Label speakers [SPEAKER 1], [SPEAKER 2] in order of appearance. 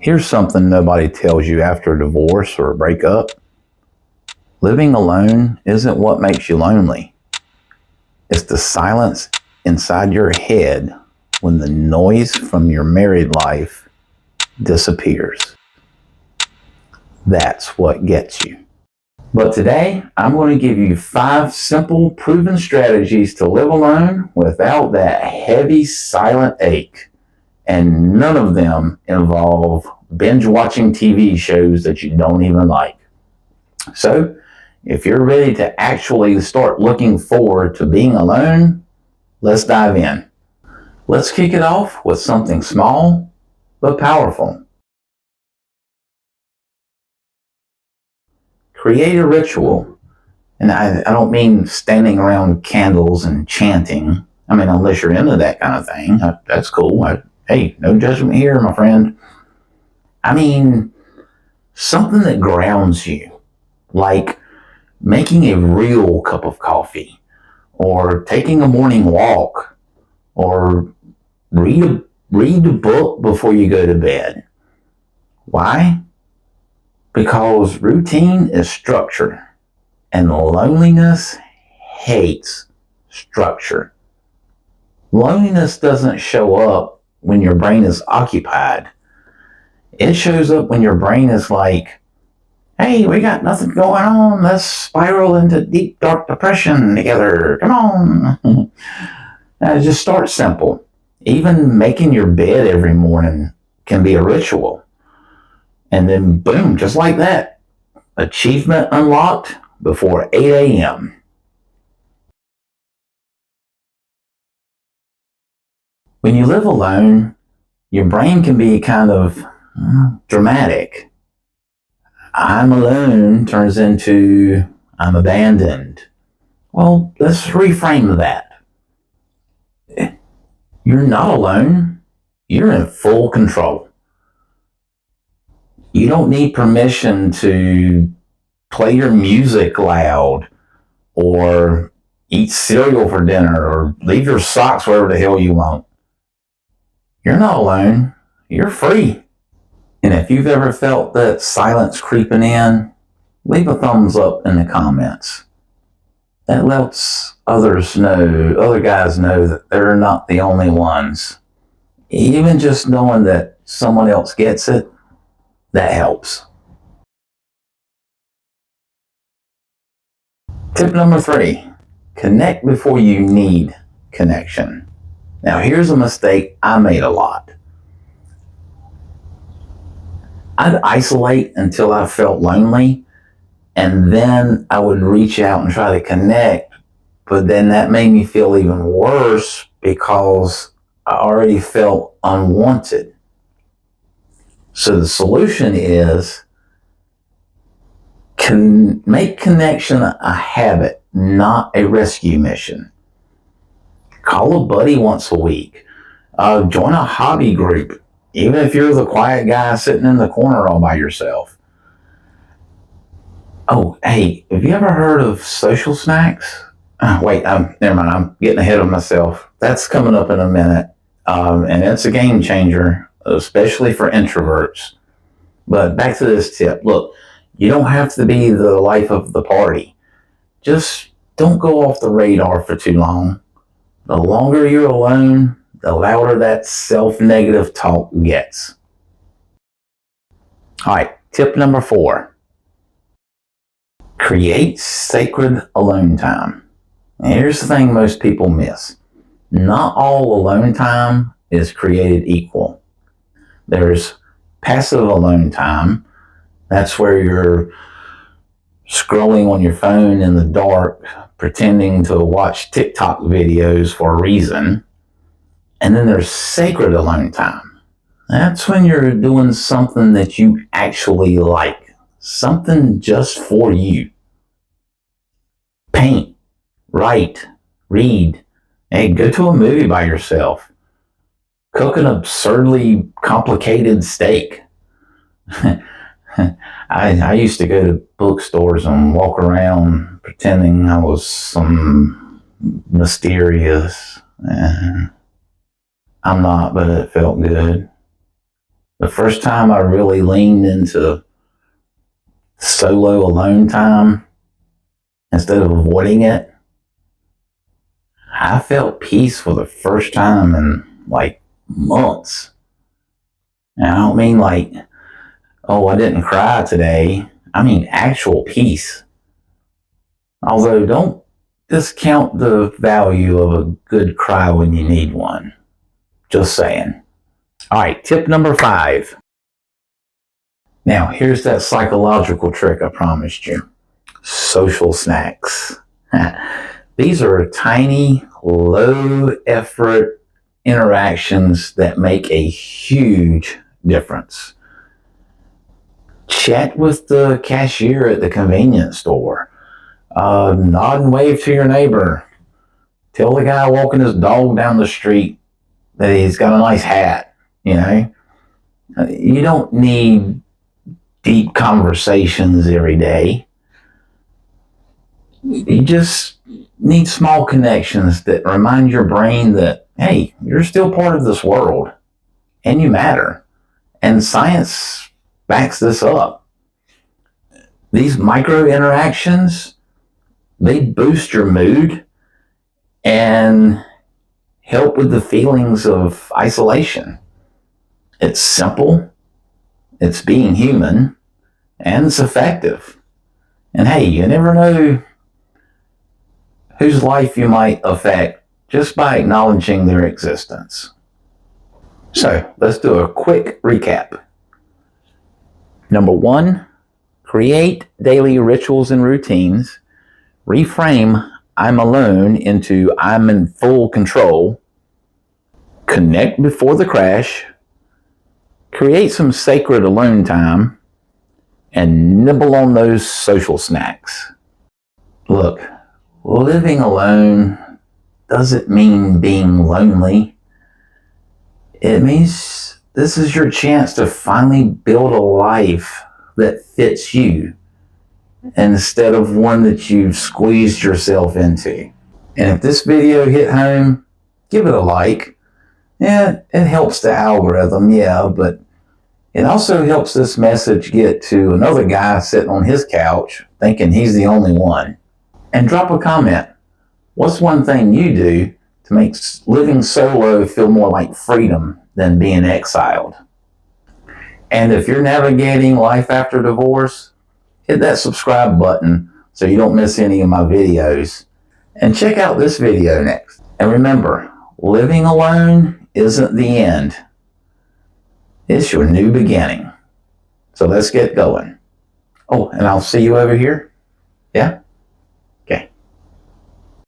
[SPEAKER 1] Here's something nobody tells you after a divorce or a breakup. Living alone isn't what makes you lonely. It's the silence inside your head when the noise from your married life disappears. That's what gets you. But today, I'm going to give you 5 simple, proven strategies to live alone without that heavy, silent ache. And none of them involve binge watching TV shows that you don't even like. So, if you're ready to actually start looking forward to being alone, let's dive in. Let's kick it off with something small but powerful. Create a ritual. And I don't mean standing around candles and chanting. I mean, unless you're into that kind of thing, that's cool. Hey, no judgment here, my friend. I mean, something that grounds you, like making a real cup of coffee, or taking a morning walk, or read a book before you go to bed. Why? Because routine is structure, and loneliness hates structure. Loneliness doesn't show up when your brain is occupied. It shows up when your brain is like, hey, we got nothing going on. Let's spiral into deep, dark depression together. Come on. Just start simple. Even making your bed every morning can be a ritual. And then boom, just like that. Achievement unlocked before 8 a.m. When you live alone, your brain can be kind of dramatic. I'm alone turns into I'm abandoned. Well, let's reframe that. You're not alone. You're in full control. You don't need permission to play your music loud or eat cereal for dinner or leave your socks wherever the hell you want. You're not alone. You're free. And if you've ever felt that silence creeping in, leave a thumbs up in the comments. That lets other guys know that they're not the only ones. Even just knowing that someone else gets it, that helps. Tip number 3, connect before you need connection. Now here's a mistake I made a lot. I'd isolate until I felt lonely, and then I would reach out and try to connect, but then that made me feel even worse because I already felt unwanted. So the solution is make connection a habit, not a rescue mission. Call a buddy once a week. Join a hobby group, even if you're the quiet guy sitting in the corner all by yourself. Oh, hey, have you ever heard of social snacks? Never mind, I'm getting ahead of myself. That's coming up in a minute, and it's a game changer, especially for introverts. But back to this tip. Look, you don't have to be the life of the party. Just don't go off the radar for too long. The longer you're alone, the louder that self-negative talk gets. All right, tip number 4. Create sacred alone time. And here's the thing most people miss. Not all alone time is created equal. There's passive alone time. That's where you're scrolling on your phone in the dark, pretending to watch TikTok videos for a reason. And then there's sacred alone time. That's when you're doing something that you actually like. Something just for you. Paint, write, read. Hey, go to a movie by yourself. Cook an absurdly complicated steak. I used to go to bookstores and walk around pretending I was some mysterious. And I'm not, but it felt good. The first time I really leaned into solo alone time instead of avoiding it, I felt peace for the first time in like months. And I don't mean like, oh, I didn't cry today. I mean actual peace. Although don't discount the value of a good cry when you need one. Just saying. All right, tip number 5. Now, here's that psychological trick I promised you. Social snacks. These are tiny, low-effort interactions that make a huge difference. Chat with the cashier at the convenience store. Nod and wave to your neighbor. Tell the guy walking his dog down the street that he's got a nice hat. You don't need deep conversations every day. You just need small connections that remind your brain that, hey, you're still part of this world and you matter. And science backs this up. These micro interactions, they boost your mood and help with the feelings of isolation. It's simple, it's being human, and it's effective. And hey, you never know whose life you might affect just by acknowledging their existence. So let's do a quick recap. Number 1, create daily rituals and routines. Reframe I'm alone into I'm in full control. Connect before the crash. Create some sacred alone time. And nibble on those social snacks. Look, living alone doesn't mean being lonely. It means this is your chance to finally build a life that fits you instead of one that you've squeezed yourself into. And if this video hit home, give it a like. Yeah, it helps the algorithm, yeah, but it also helps this message get to another guy sitting on his couch thinking he's the only one. And drop a comment. What's one thing you do to make living solo feel more like freedom than being exiled? And if you're navigating life after divorce, hit that subscribe button so you don't miss any of my videos. And check out this video next. And remember, living alone isn't the end. It's your new beginning. So let's get going. Oh, and I'll see you over here. Yeah?